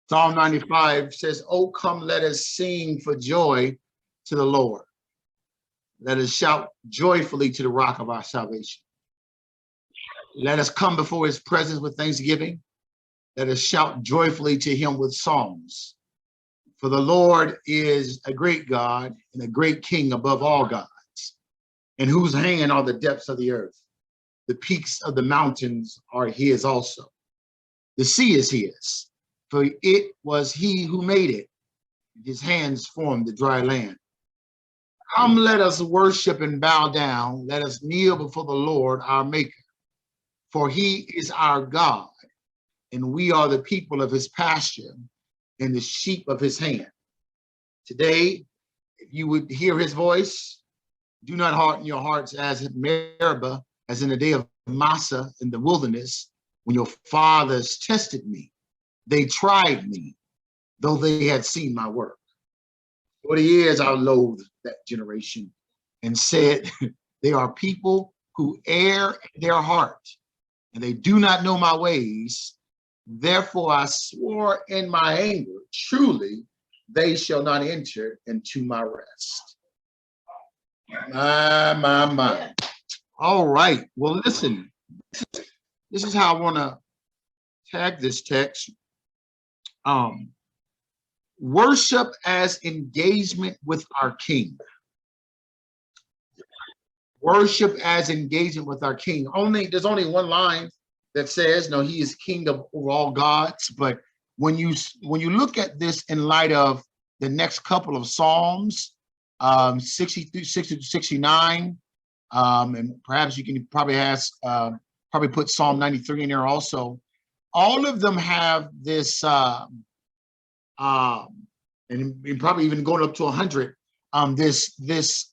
Psalm 95 says, "Oh, come, let us sing for joy to the Lord. Let us shout joyfully to the rock of our salvation. Let us come before his presence with thanksgiving. Let us shout joyfully to him with songs. For the Lord is a great God and a great King above all gods, in whose hand are the depths of the earth. The peaks of the mountains are his also. The sea is his, for it was he who made it. His hands formed the dry land. Come, let us worship and bow down. Let us kneel before the Lord, our Maker. For he is our God, and we are the people of his pasture and the sheep of his hand. Today, if you would hear his voice, do not harden your hearts as at Meribah, as in the day of Massah in the wilderness, when your fathers tested me. They tried me, though they had seen my work. 40 years I loathed that generation and said, they are people who err in their heart, and they do not know my ways. Therefore I swore in my anger, truly they shall not enter into my rest. My. All right. Well, listen, this is how I want to tag this text. Worship as engagement with our King. Worship as engagement with our King. There's only one line that says, no, he is King of all gods. But when you look at this in light of the next couple of Psalms, 60 through 69, and perhaps you can probably probably put Psalm 93 in there also. All of them have this, and probably even going up to 100, this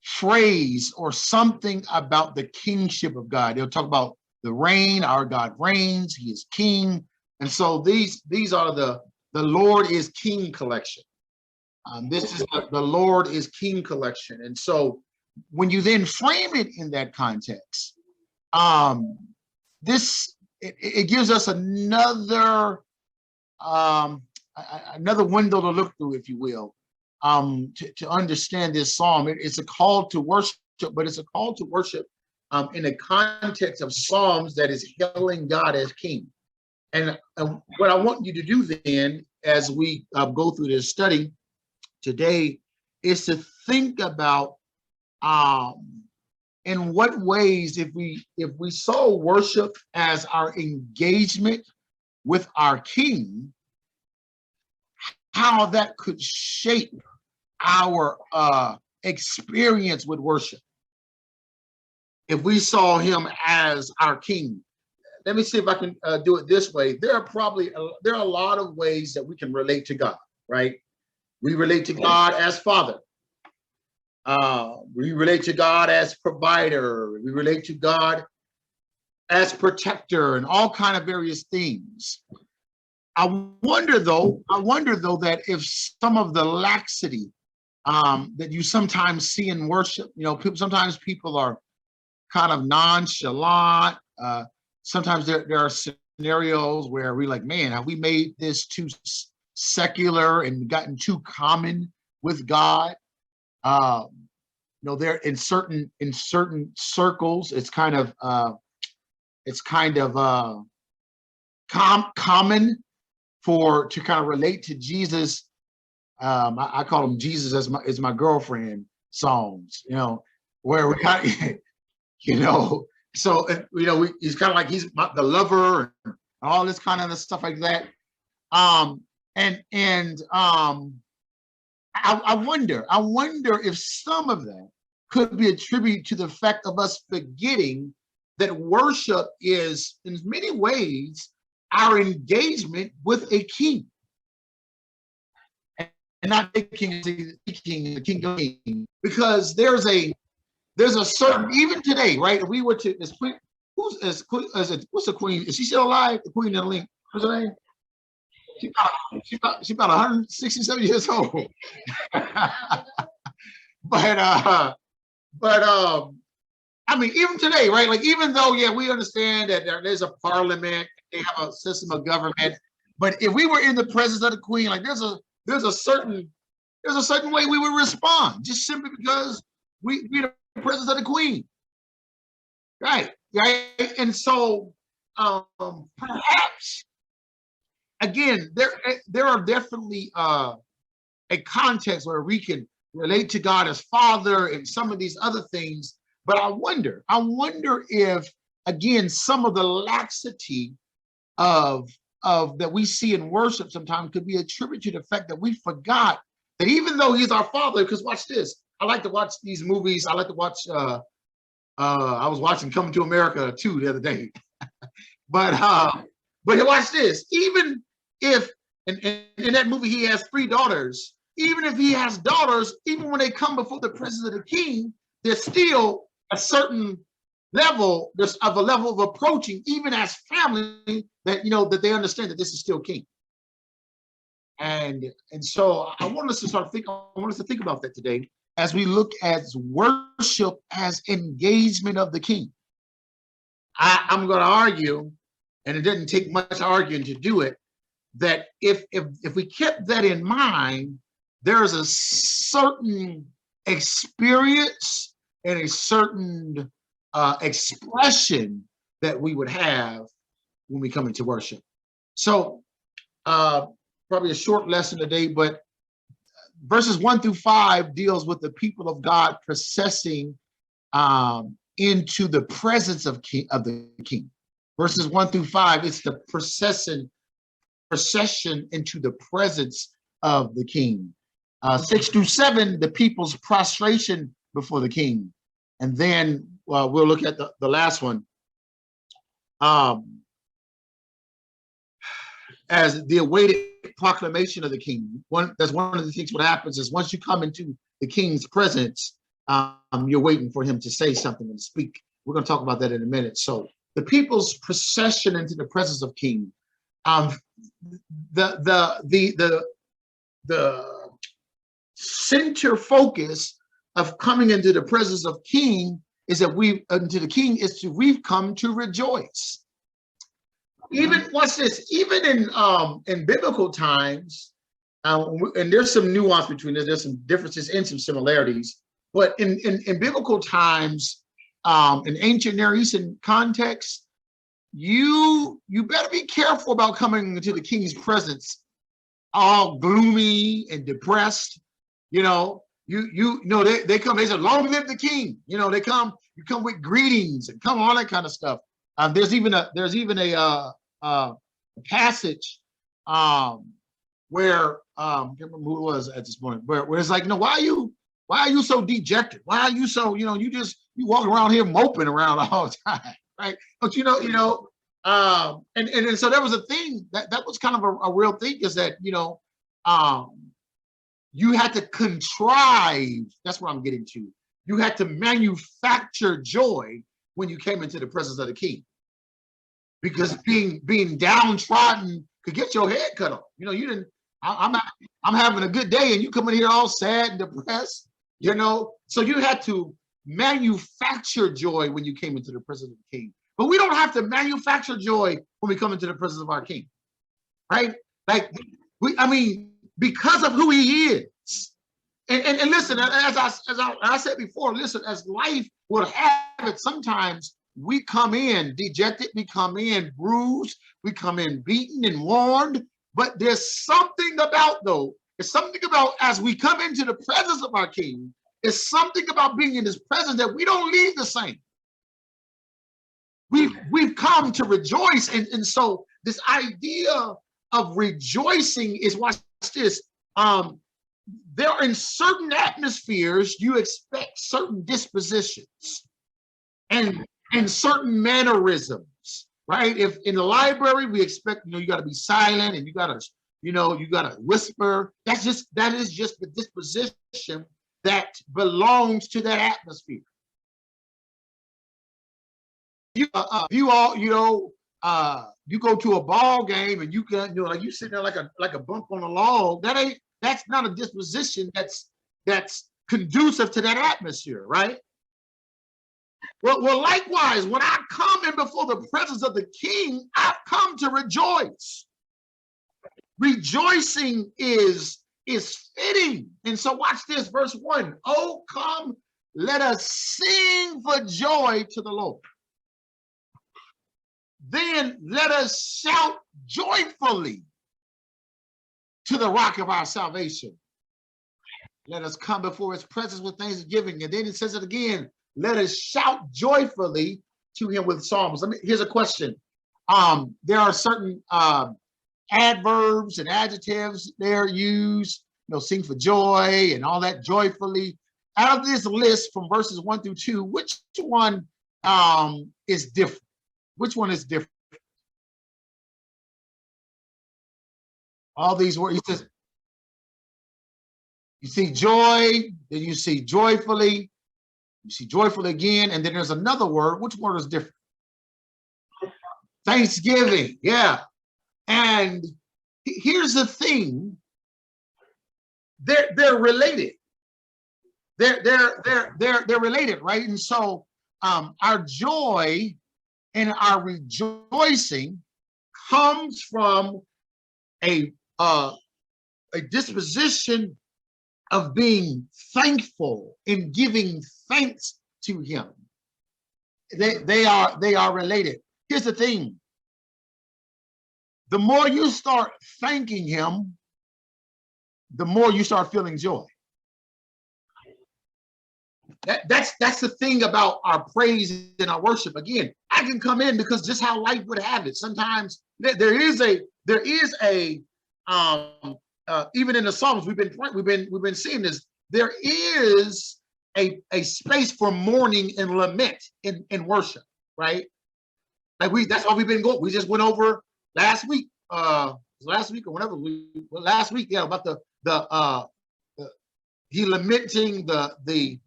phrase or something about the kingship of God. They'll talk about the reign, our God reigns, he is king. And so these are the Lord is King collection. This is the Lord is King collection. And so when you then frame it in that context, it gives us another window to look through, if you will, to understand this psalm. It's a call to worship, but it's a call to worship in the context of psalms that is hailing God as King. And what I want you to do then, as we go through this study today, is to think about in what ways, if we saw worship as our engagement with our King, how that could shape our experience with worship. If we saw him as our King, let me see if I can do it this way. There are a lot of ways that we can relate to God, right? We relate to God as Father. We relate to God as provider. We relate to God as protector and all kind of various things. I wonder though that if some of the laxity that you sometimes see in worship, sometimes people are kind of nonchalant. Sometimes there are scenarios where we're like, man, have we made this too secular and gotten too common with God? There in certain circles, it's kind of common to kind of relate to Jesus. I call him Jesus as my girlfriend songs, where we kind of, so he's kind of like he's the lover and all this kind of stuff like that. I wonder if some of that could be attributed to the fact of us forgetting that worship is, in many ways, our engagement with a king. And not the king, the king of kings. Because there's a certain, even today, right? If we were to, this queen, what's the queen? Is she still alive? The queen in the link. What's her name? She's about 167 years old. but I mean, even today, right? Like, even though, yeah, we understand that there's a parliament, they have a system of government. But if we were in the presence of the queen, like there's a certain way we would respond, just simply because we in the presence of the queen. Right. Right. And so perhaps again, there are definitely a context where we can relate to God as Father and some of these other things. But I wonder if, again, some of the laxity of that we see in worship sometimes could be attributed to the fact that we forgot that even though He's our Father, because watch this, I like to watch these movies. I like to watch. I was watching Coming to America 2 the other day, but watch this. Even if in that movie he has 3 daughters, even if he has daughters, even when they come before the presence of the king, there's still a certain level of approaching, even as family, that that they understand that this is still king. And so I want us to think about that today as we look at worship as engagement of the king. I'm going to argue, and it didn't take much arguing to do it, that if we kept that in mind, there's a certain experience and a certain expression that we would have when we come into worship. So probably a short lesson today, but verses 1 through 5 deals with the people of God processing into the presence of the king. Verses 1 through 5, it's the procession into the presence of the king. 6 through 7, the people's prostration before the king. And then we'll look at the last one. As the awaited proclamation of the king. That's one of the things. What happens is once you come into the king's presence, you're waiting for him to say something and speak. We're going to talk about that in a minute. So the people's procession into the presence of king. The center focus of coming into the presence of king is that we've come to rejoice. Even watch this. Even in biblical times, and there's some nuance between this. There's some differences and some similarities. But in biblical times, in ancient Near Eastern context, you better be careful about coming into the king's presence all gloomy and depressed. They come. They say, "Long live the king." They come. You come with greetings and come all that kind of stuff. There's even a passage where I can't remember who it was at this point, where it's like, why are you so dejected? Why are you so, you walk around here moping around all the time, right? But and so there was a thing that was kind of a real thing, is that you had to contrive. That's what I'm getting to. You had to manufacture joy when you came into the presence of the king. Because being downtrodden could get your head cut off. You didn't. I'm having a good day, and you come in here all sad and depressed. So you had to manufacture joy when you came into the presence of the king. But we don't have to manufacture joy when we come into the presence of our king, right? Like because of who he is. And listen, as I said before, listen, as life will have it, sometimes we come in dejected, we come in bruised, we come in beaten and warned. But there's something about, as we come into the presence of our king, it's something about being in his presence that we don't leave the same. We've come to rejoice. And so this idea of rejoicing is, watch this. There are, in certain atmospheres, you expect certain dispositions and certain mannerisms, right? If in the library, we expect, you got to be silent and you got to whisper. That is just the disposition that belongs to that atmosphere. You go to a ball game and you can, like you sitting there like a bump on a log. That's not a disposition that's conducive to that atmosphere, right? Well, likewise, when I come in before the presence of the King, I've come to rejoice. Rejoicing is fitting. And so watch this, verse 1. Oh, come, let us sing for joy to the Lord. Then let us shout joyfully to the rock of our salvation. Let us come before his presence with thanksgiving. And then it says it again. Let us shout joyfully to him with psalms. Here's a question. There are certain adverbs and adjectives they're used, sing for joy and all that, joyfully. Out of this list from verses 1 through 2, which one is different? Which one is different? All these words, you see joy, then you see joyfully, you see joyfully again, and then there's another word. Which word is different? Thanksgiving, yeah. And here's the thing, they're related. They're related, right? And so our joy and our rejoicing comes from a disposition of being thankful and giving thanks to him. They are related. Here's the thing. The more you start thanking him, the more you start feeling joy. That's the thing about our praise and our worship. Again, I can come in because just how life would have it. Sometimes there is a even in the Psalms we've been seeing this. There is a space for mourning and lament in worship, right? Like that's why we've been going. We just went over last week or whatever. Last week, yeah, about the he lamenting the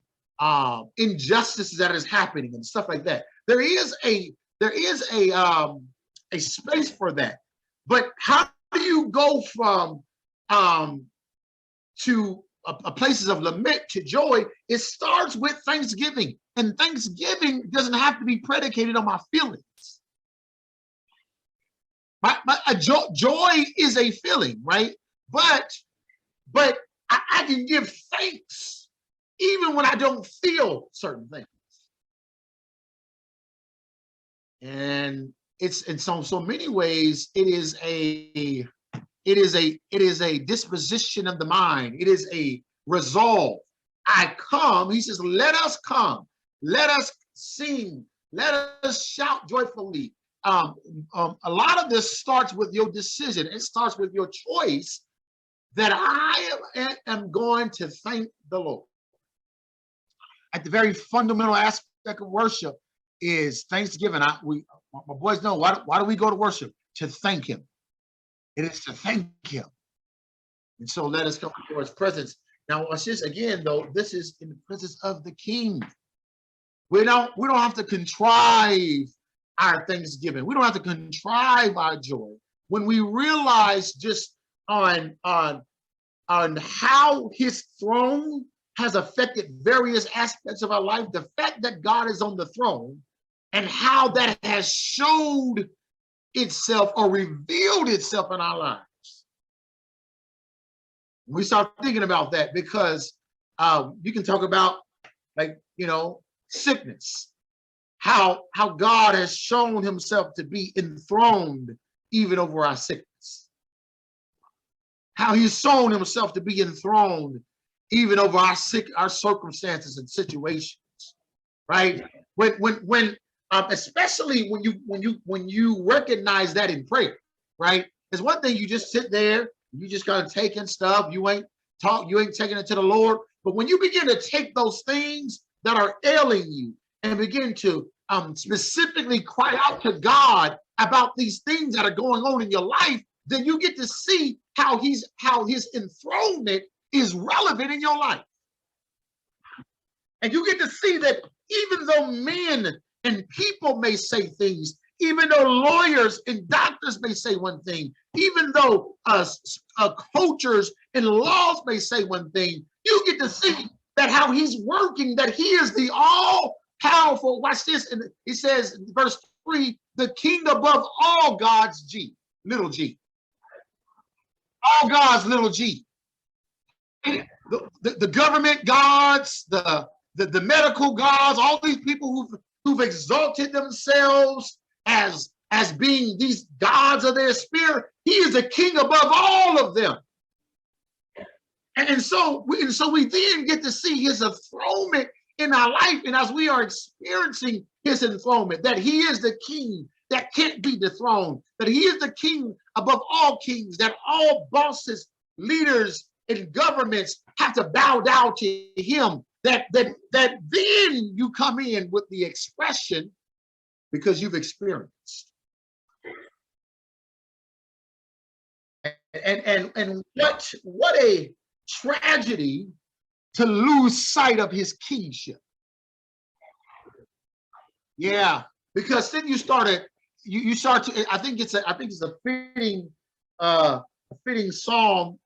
injustices that is happening and stuff like that. There is a space for that. But how do you go from to places of lament to joy? It starts with thanksgiving, and thanksgiving doesn't have to be predicated on my feelings. Joy is a feeling, right? But I can give thanks even when I don't feel certain things. And it's in so many ways it is a disposition of the mind. It is a resolve. I come, he says, let us come, let us sing, let us shout joyfully. A lot of this starts with your decision. It starts with your choice that I am going to thank the Lord. At the very fundamental aspect of worship is thanksgiving. My boys know, why do we go to worship? To thank him. It is to thank him. And so let us come before his presence. Now, watch this again, though. This is in the presence of the King. We don't have to contrive our thanksgiving. We don't have to contrive our joy. When we realize just on how his throne has affected various aspects of our life, the fact that God is on the throne and how that has showed itself or revealed itself in our lives. We start thinking about that because you can talk about, like, sickness, how God has shown himself to be enthroned even over our sickness, how he's shown himself to be enthroned even over our circumstances and situations, right? When especially when you recognize that in prayer, right? It's one thing you just sit there, you just kind of taking stuff, you ain't taking it to the Lord. But when you begin to take those things that are ailing you and begin to specifically cry out to God about these things that are going on in your life, then you get to see how his enthronement is relevant in your life. And you get to see that even though men and people may say things, even though lawyers and doctors may say one thing, even though cultures and laws may say one thing, you get to see that how he's working, that he is the all powerful. Watch this. And it says in verse 3, the king above all gods, G, little g. All gods, little g. The government gods, the medical gods, all these people who've exalted themselves as being these gods of their spirit, he is the king above all of them. And so we then get to see his enthronement in our life. And as we are experiencing his enthronement, that he is the king that can't be dethroned, that he is the king above all kings, that all bosses, leaders, and governments have to bow down to him, that then you come in with the expression because you've experienced. And what a tragedy to lose sight of his kingship. Yeah, because then you start to, I think it's a fitting psalm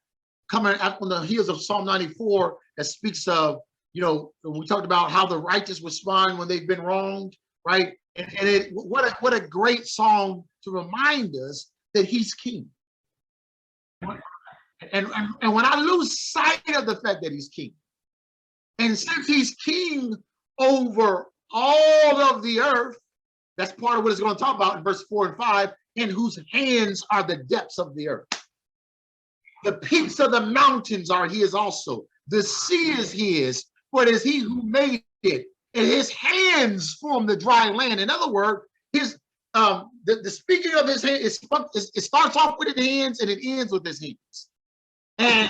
coming out on the heels of Psalm 94 that speaks of, when we talked about how the righteous respond when they've been wronged, right? And what a great song to remind us that he's king. And when I lose sight of the fact that he's king, and since he's king over all of the earth, that's part of what it's going to talk about in verse 4 and 5, in whose hands are the depths of the earth. The peaks of the mountains are his also. The sea is his, for it is he who made it. And his hands form the dry land. In other words, his the speaking of his hand, it starts off with his hands and it ends with his hands. And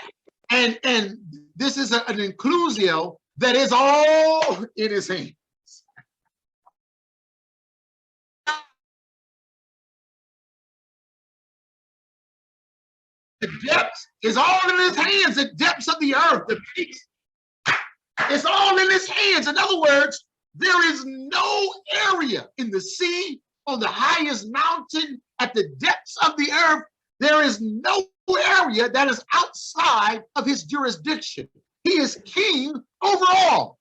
this is an inclusio that is all in his hands. The depths is all in his hands, the depths of the earth, the peaks. It's all in his hands. In other words, there is no area in the sea, on the highest mountain, at the depths of the earth, there is no area that is outside of his jurisdiction. He is king over all.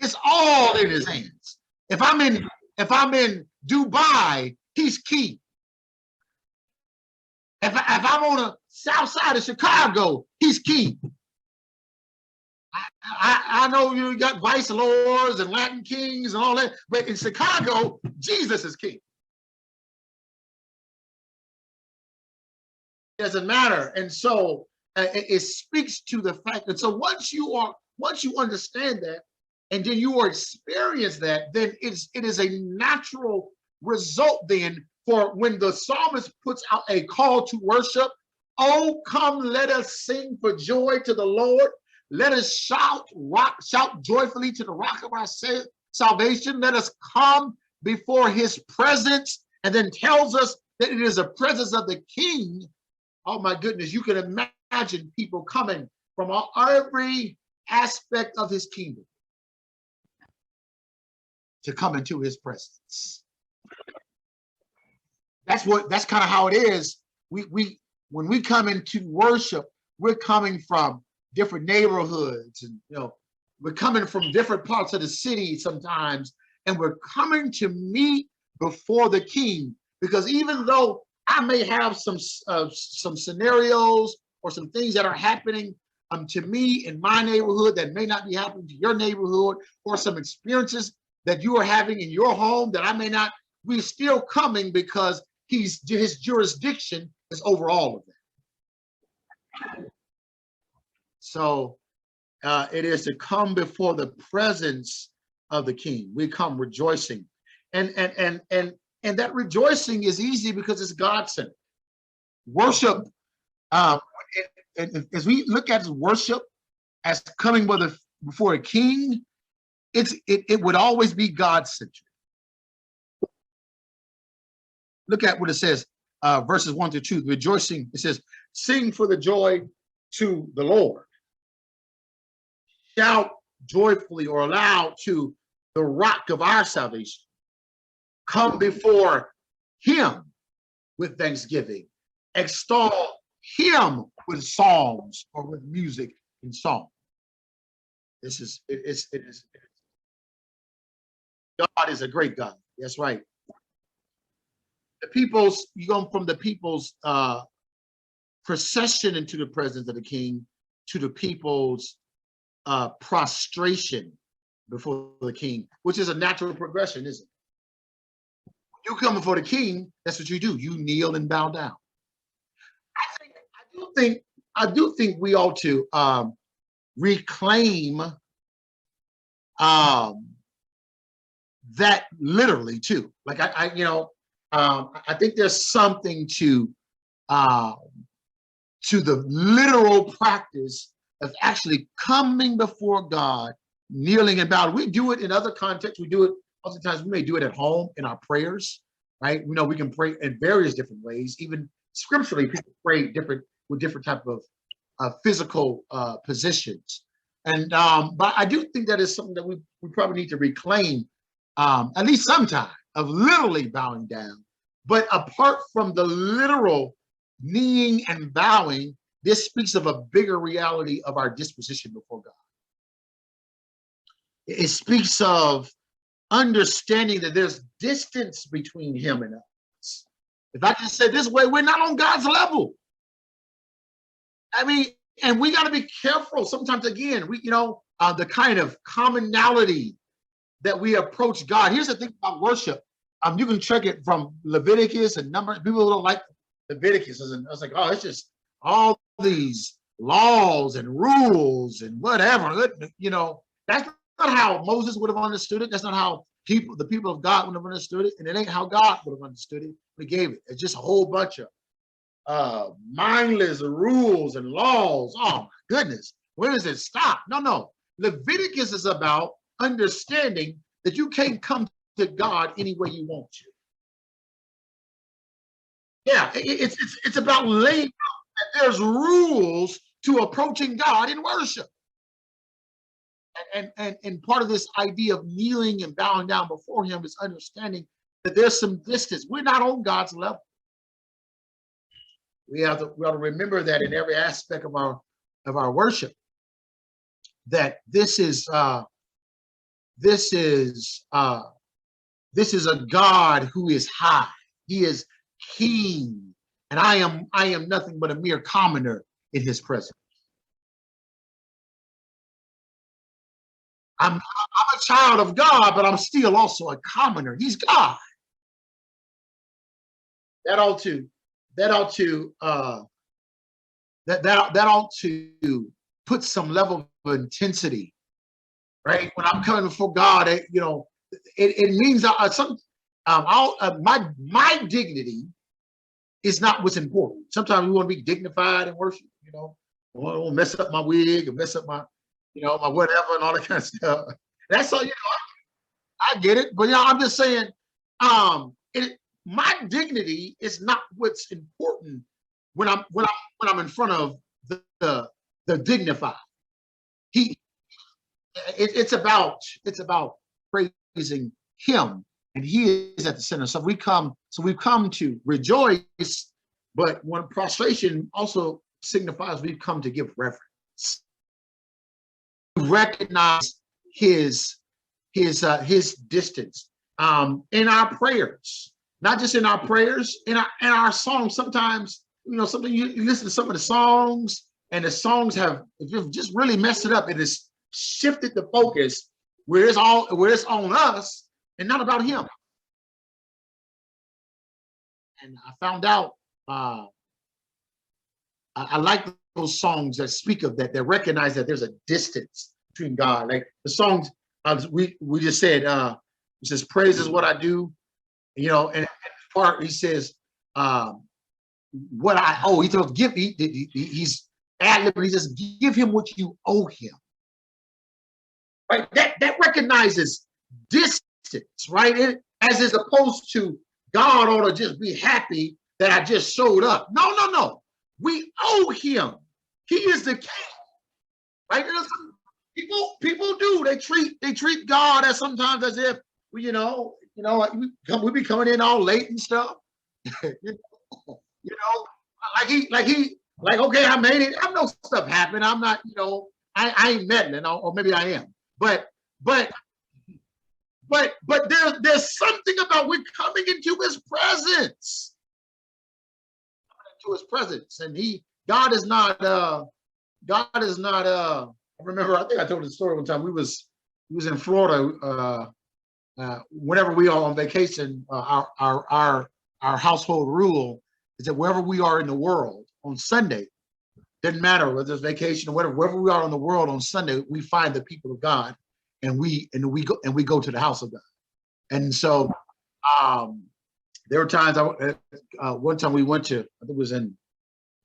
It's all in his hands. If I'm in Dubai, he's king. If I'm on the south side of Chicago, he's king. I know you got vice lords and Latin kings and all that, but in Chicago, Jesus is king. It doesn't matter. And so it speaks to the fact that, so once you understand that, and then you experience that, then it is a natural result then for when the psalmist puts out a call to worship. Oh, come, let us sing for joy to the Lord. Let us shout joyfully to the rock of our salvation. Let us come before his presence, and then tells us that it is a presence of the king. Oh my goodness, you can imagine people coming from every aspect of his kingdom to come into his presence. That's kind of how it is. When we come into worship, we're coming from different neighborhoods, and we're coming from different parts of the city sometimes, and we're coming to meet before the king. Because even though I may have some scenarios or some things that are happening to me in my neighborhood that may not be happening to your neighborhood, or some experiences that you are having in your home that I may not, we're still coming because his jurisdiction is over all of that. So it is to come before the presence of the king. We come rejoicing, and that rejoicing is easy because it's God-centered. Worship, as we look at worship as coming before a king, it would always be God-centered. Look at what it says, verses 1 to 2. Rejoicing, it says, sing for the joy to the Lord. Shout joyfully or aloud to the rock of our salvation. Come before him with thanksgiving. Extol him with psalms or with music and song. It is. God is a great God. That's right. The people's, you go from the people's procession into the presence of the king to the people's prostration before the king, which is a natural progression, isn't it? You come before the king, that's what you do. You kneel and bow down. I do think we ought to reclaim that literally too. Like I think there's something to the literal practice of actually coming before God, kneeling and bowing. We do it in other contexts. We do it oftentimes. We may do it at home in our prayers, right? We know we can pray in various different ways. Even scripturally, people pray with different type of physical positions. And but I do think that is something that we probably need to reclaim, at least sometime, of literally bowing down. But apart from the literal kneeling and bowing, this speaks of a bigger reality of our disposition before God. It speaks of understanding that there's distance between him and us. If I just say this way, we're not on God's level. I mean, and we got to be careful. Sometimes, again, the kind of commonality that we approach God. Here's the thing about worship. You can check it from Leviticus and Numbers. People don't like Leviticus. I was like, oh, it's just all these laws and rules and whatever. That's not how Moses would have understood it. That's not how the people of God would have understood it. And it ain't how God would have understood it. We gave it. It's just a whole bunch of mindless rules and laws. Oh my goodness. Where does it stop? No. Leviticus is about understanding that you can't come to God any way you want to. Yeah, it's about laying out that there's rules to approaching God in worship. And part of this idea of kneeling and bowing down before him is understanding that there's some distance. We're not on God's level. We have to remember that in every aspect of our worship, that this is a God who is high. He is king, and I am nothing but a mere commoner in his presence. I'm a child of God, but I'm still also a commoner. He's God. That ought to put some level of intensity, right? When I'm coming before God, it means my dignity is not what's important. Sometimes we want to be dignified in worship, I won't mess up my wig or mess up my my whatever and all that kind of stuff. That's all, I get it. But I'm just saying, my dignity is not what's important when I'm in front of the dignified. It's about praising him, and he is at the center. So we've come to rejoice, but when prostration also signifies we've come to give reverence. Recognize his distance in our prayers, not just in our prayers, in our songs. Sometimes something you listen to some of the songs, and the songs have just really messed it up. It has shifted the focus where it's on us and not about him. And I found out I like those songs that speak of that recognize that there's a distance between God. Like the songs we just said, it says, praise is what I do, and part he says, what I owe. He tells he's ad-libbing, he says, give him what you owe him. Right? That recognizes distance, right? As opposed to God ought to just be happy that I just showed up. No. We owe him. He is the king. Right? People do. They treat God as sometimes as if we be coming in all late and stuff. Like okay, I made it. I know stuff happened. I'm not, I ain't meddling, or maybe I am, but there's something about we're coming into his presence, and God is not I remember, I think I told the story one time. We was in Florida. Whenever we are on vacation, our household rule is that wherever we are in the world on Sunday, doesn't matter whether it's vacation or whatever, wherever we are in the world on Sunday, we find the people of God, and we go to the house of God. And so there were times one time we went to, I think it was in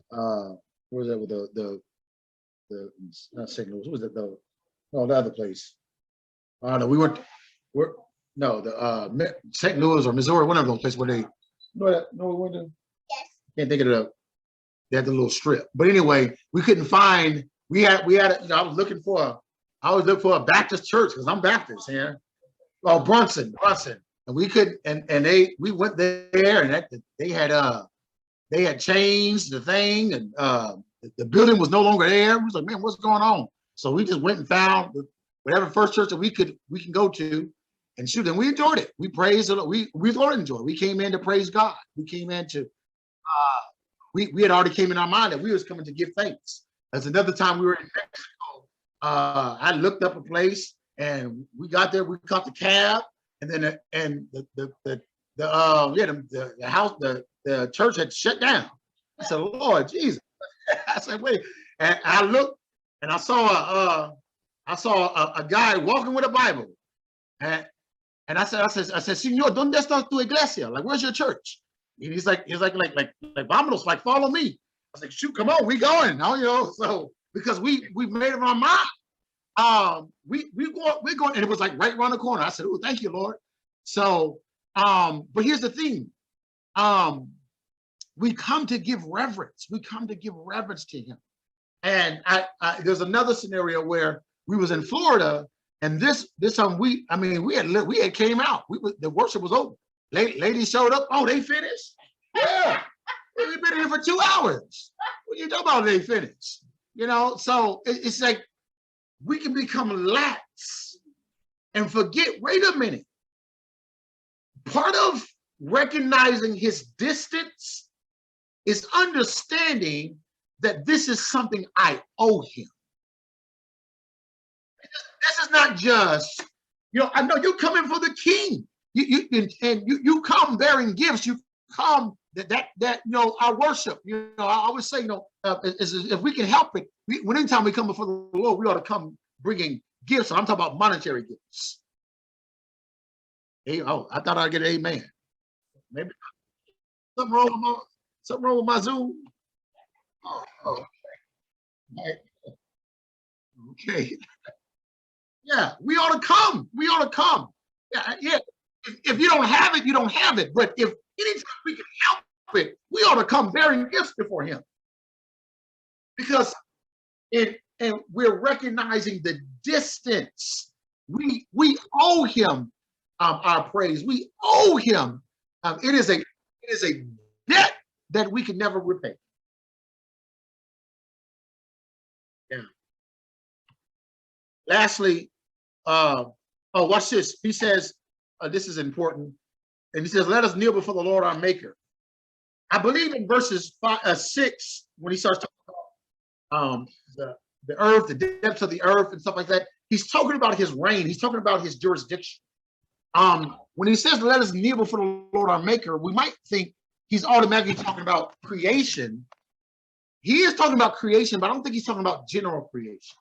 where was that, with the not St. Louis, what was it, the other place? No, we went, the St. Louis or Missouri, one of those places where they, we went to, yes. Can't think of it. They had the little strip, but anyway, we couldn't find. We had. I was looking for a Baptist church, because I'm Baptist here. Oh, Brunson, and we could, we went there, and they had changed the thing, and the building was no longer there. We was like, man, what's going on? So we just went and found whatever first church that we can go to, and shoot, and we enjoyed it. We praised it. We enjoyed it. We came in to praise God. We came in to. We had already came in our mind that we was coming to give thanks. That's another time we were in Mexico. I looked up a place, and we got there. We caught the cab, and then the house, the church had shut down. I said, Lord Jesus. I said, wait. And I looked, and I saw a guy walking with a Bible, and I said, Señor, ¿dónde está tu iglesia? Like, where's your church? And he's like, vámonos, like, follow me. I was like, shoot, come on, we going. So because we've made up our mind. We're going, and it was like right around the corner. I said, oh, thank you, Lord. So, but here's the thing. We come to give reverence. We come to give reverence to him. And there's another scenario where we was in Florida, and this time we had came out. The worship was over. Ladies showed up. Oh, they finished? Yeah. We've been here for 2 hours. What are you talking about? They finished. So it's like we can become lax and forget, wait a minute. Part of recognizing his distance is understanding that this is something I owe him. This is not just, I know you're coming for the king. You come bearing gifts. You come that our worship. I always say, if we can help it, anytime we come before the Lord, we ought to come bringing gifts. And I'm talking about monetary gifts. Hey, I thought I'd get an amen. Maybe something wrong with my Zoom. Oh. Okay. Yeah, we ought to come. Yeah. If you don't have it, you don't have it. But if anytime we can help it, we ought to come bearing gifts before him. Because and we're recognizing the distance. We owe him our praise. We owe him. It is a debt that we can never repay. Yeah. Lastly, watch this. He says, this is important. And he says, let us kneel before the Lord our maker. I believe in verses 6, when he starts talking about the earth, the depths of the earth and stuff like that, he's talking about his reign. He's talking about his jurisdiction. When he says, let us kneel before the Lord our maker, we might think he's automatically talking about creation. He is talking about creation, but I don't think he's talking about general creation.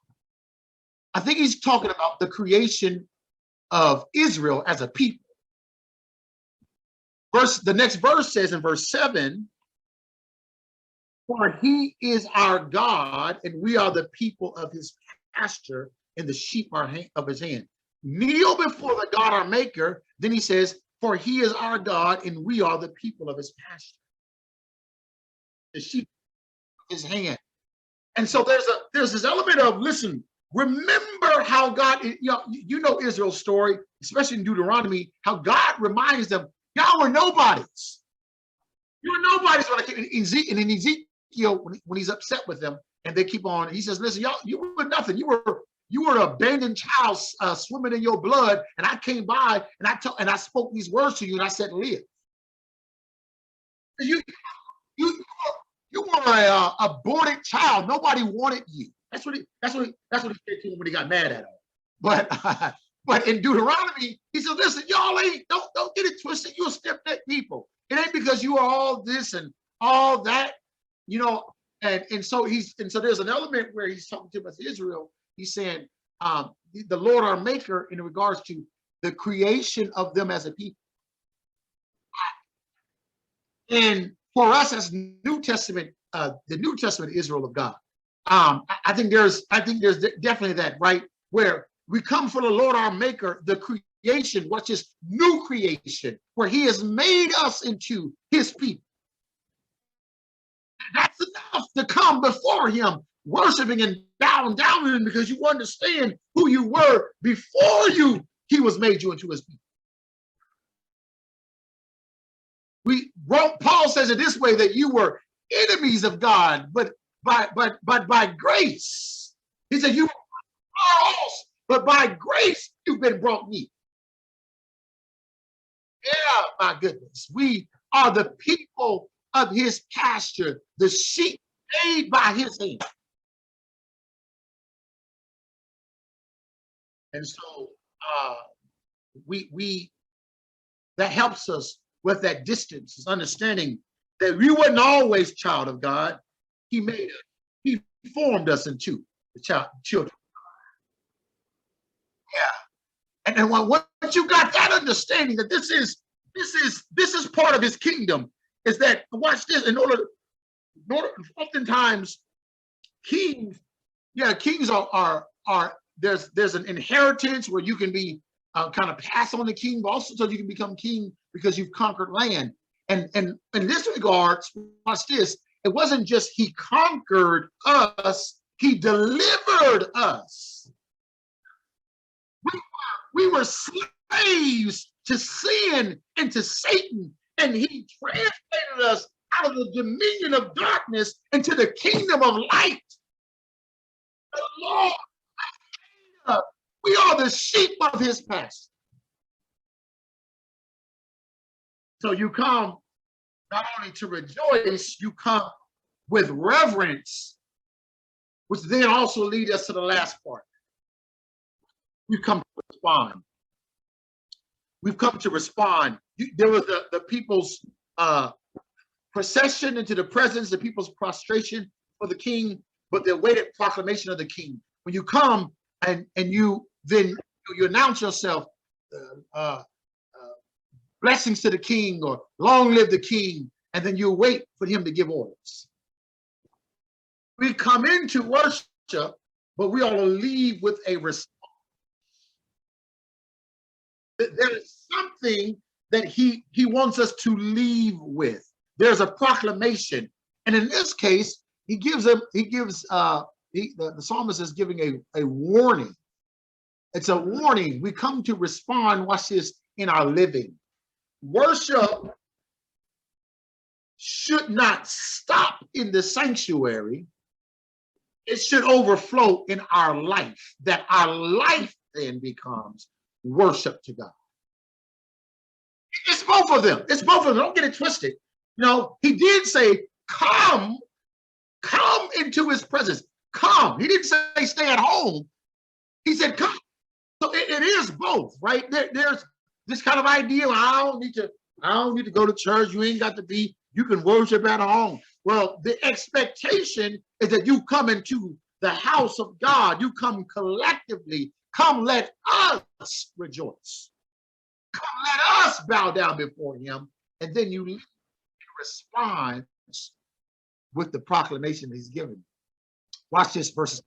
I think he's talking about the creation of Israel as a people. The next verse says in verse 7, for he is our God, and we are the people of his pasture, and the sheep are of his hand. Kneel before the God our maker. Then he says, for he is our God, and we are the people of his pasture, the sheep of his hand. And so there's this element of, listen, remember how God, you know Israel's story, especially in Deuteronomy, how God reminds them, y'all were nobodies. You were nobodies when I came in Ezekiel, when he's upset with them. And they keep on. He says, listen, y'all, you were nothing. You were an abandoned child swimming in your blood. And I came by and I spoke these words to you and I said, live. You, you, you were a aborted child. Nobody wanted you. That's what he said to him when he got mad at him. But in Deuteronomy, he said, listen, y'all don't get it twisted. You're stiff-necked people. It ain't because you are all this and all that, and so there's an element where he's talking to us Israel. He's saying, the Lord our maker in regards to the creation of them as a people. And for us as New Testament, the New Testament Israel of God, I think there's definitely that, right? Where we come from the Lord our maker, the creation, which is new creation, where he has made us into his people. That's enough to come before him, worshiping and bowing down to him because you understand who you were before he was made you into his people. Paul says it this way, that you were enemies of God, but by grace. He said you are lost, but by grace you've been brought near. Yeah, my goodness. We are the people of his pasture, the sheep made by his hand. And so we that helps us with that distance, is understanding that we weren't always child of God. He made us. He formed us into the children. Yeah. And once you got that understanding that this is part of his kingdom, is that, watch this, in order oftentimes kings are there's an inheritance where you can be kind of pass on the king, but also so you can become king because you've conquered land. And in this regard, watch this, it wasn't just he conquered us, he delivered us. We were slaves to sin and to Satan, and he translated us out of the dominion of darkness into the kingdom of light. The Lord, we are the sheep of his pasture. So you come not only to rejoice, you come with reverence, which then also leads us to the last part. We've come to respond. We've come to respond. There was the people's procession into the presence, the people's prostration for the king, but the awaited proclamation of the king. When you come and you announce yourself, blessings to the king, or long live the king, and then you wait for him to give orders. We come into worship, but we ought to leave with a response. There is something that he wants us to leave with. There's a proclamation, and in this case, the psalmist is giving a warning. It's a warning. We come to respond, watch this, in our living. Worship should not stop in the sanctuary. It should overflow in our life, that our life then becomes worship to God. It's both of them. It's both of them. Don't get it twisted. No, he did say, come into his presence. Come. He didn't say stay at home. He said, come. So it is both, right? There's this kind of idea. I don't need to go to church. You ain't got to be. You can worship at home. Well, the expectation is that you come into the house of God. You come collectively. Come, let us rejoice. Come, let us bow down before him. And then you respond with the proclamation he's given. Watch this, verse 7.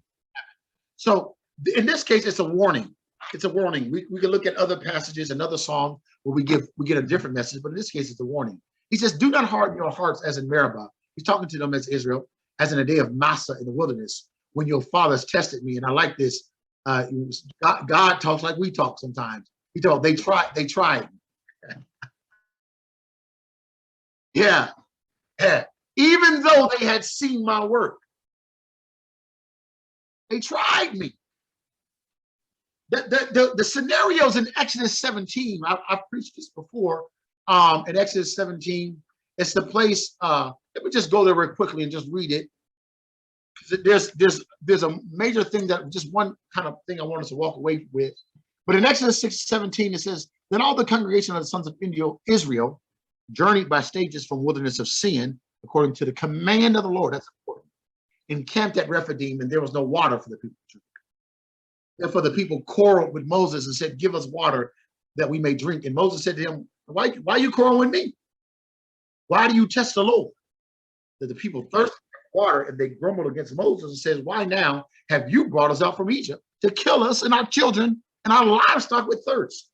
So in this case, it's a warning. It's a warning. We can look at other passages, another psalm where we get a different message, but in this case, it's a warning. He says, do not harden your hearts as in Meribah. He's talking to them as Israel, as in the day of Massah in the wilderness, when your fathers tested me. And I like this. God talks like we talk sometimes. They tried. Yeah. Even though they had seen my work. They tried me. The scenarios in Exodus 17, I've preached this before. In Exodus 17, it's the place. Let me just go there real quickly and just read it. There's a major thing, that just one kind of thing I want us to walk away with. But in Exodus 17, it says, then all the congregation of the sons of Israel journeyed by stages from wilderness of Sin, according to the command of the Lord. That's important. Encamped at Rephidim, and there was no water for the people to drink. Therefore, the people quarreled with Moses and said, give us water that we may drink. And Moses said to him, why are you quarreling with me? Why do you test the Lord? That the people thirsted for water, and they grumbled against Moses and says, why now have you brought us out from Egypt to kill us and our children and our livestock with thirst?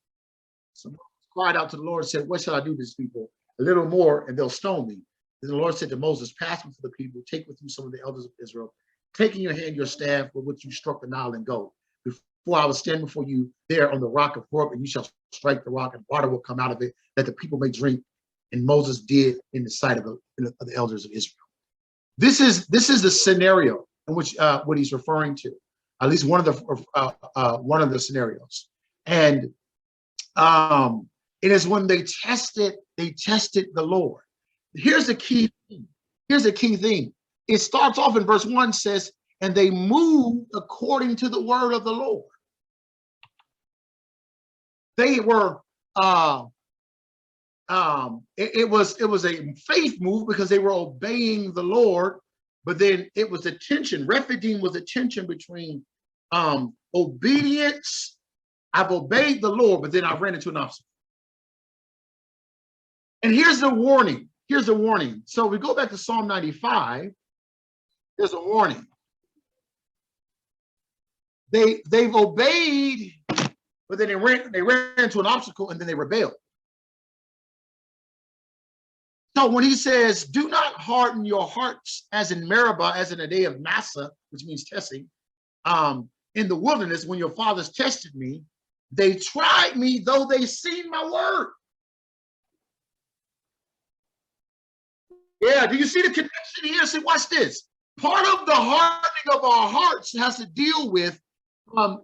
So Moses cried out to the Lord and said, what shall I do to these people? A little more and they'll stone me. Then the Lord said to Moses, pass before the people, take with you some of the elders of Israel, take in your hand your staff with which you struck the Nile, and go. Before I will stand before you there on the rock of Horeb, and you shall strike the rock, and water will come out of it, that the people may drink. And Moses did in the sight of the elders of Israel. This is the scenario in which what he's referring to, at least one of the scenarios. And it is when they tested the Lord. Here's the key thing. Here's the key thing. It starts off in verse 1, says, and they moved according to the word of the Lord. They were it was a faith move because they were obeying the Lord, but then it was a tension. Rephidim was a tension between obedience. I've obeyed the Lord, but then I ran into an obstacle. And here's the warning. Here's the warning. So we go back to Psalm 95. There's a warning. They've obeyed, but then they ran into an obstacle, and then they rebelled. So when he says, do not harden your hearts as in Meribah, as in the day of Massa, which means testing, in the wilderness, when your fathers tested me, they tried me, though they seen my word. Yeah, do you see the connection here? See, watch this. Part of the hardening of our hearts has to deal with,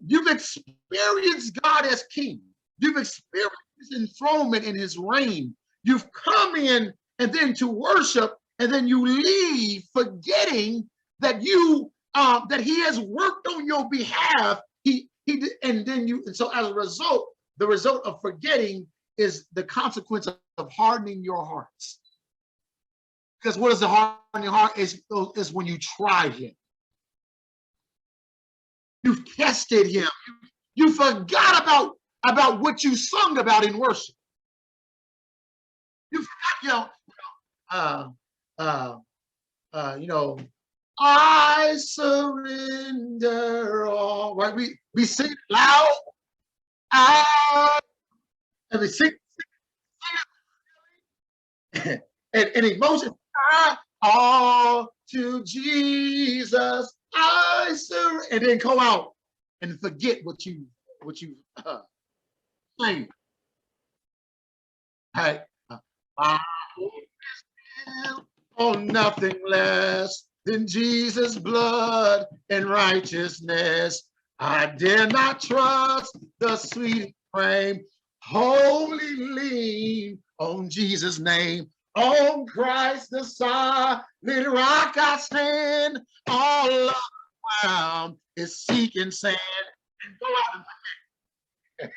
you've experienced God as king. You've experienced his enthronement in his reign. You've come in and then to worship, and then you leave forgetting that that he has worked on your behalf. And so as a result, the result of forgetting is the consequence of hardening your hearts. Because what is the hardening heart? Is when you try him. You've tested him. You forgot about what you sung about in worship. You forgot, I surrender all. Right? We sing it loud. And we sing and emotion. All to Jesus, I surrender, and then go out and forget what you sang. Right? I on nothing less than Jesus' blood and righteousness. I dare not trust the sweet frame, wholly lean on Jesus' name. On Christ the solid rock I stand, all around is seeking sand. And go out and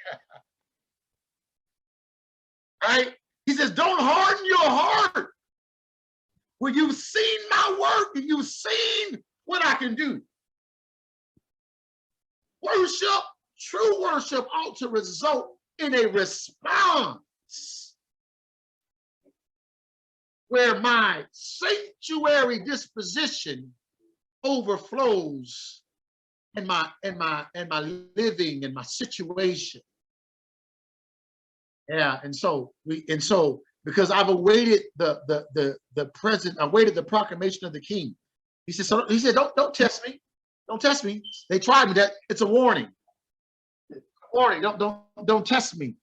right? He says, don't harden your heart. When you've seen my work and you've seen what I can do. Worship, true worship ought to result in a response where my sanctuary disposition overflows in my living and my situation. Yeah, and so because I've awaited the present, I waited the proclamation of the king. He said, don't test me. Don't test me. They tried me. That it's a warning. Warning, don't test me.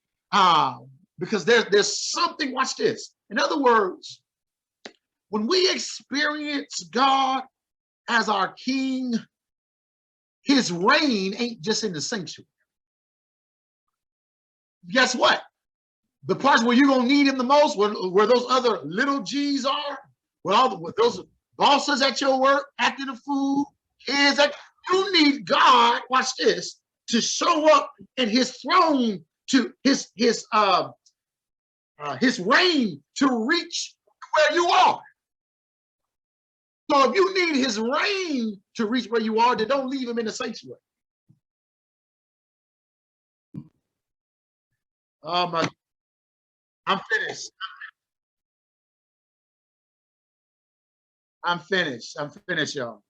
Because there's something, watch this. In other words, when we experience God as our king, he his reign ain't just in the sanctuary. Guess what? The parts where you're gonna need him the most, where those other little G's are, where those bosses at your work, acting the fool, kids, that you need God, watch this, to show up in his throne, to his reign to reach where you are. So if you need his reign to reach where you are, then don't leave him in the sanctuary. Oh my, I'm finished. I'm finished, y'all.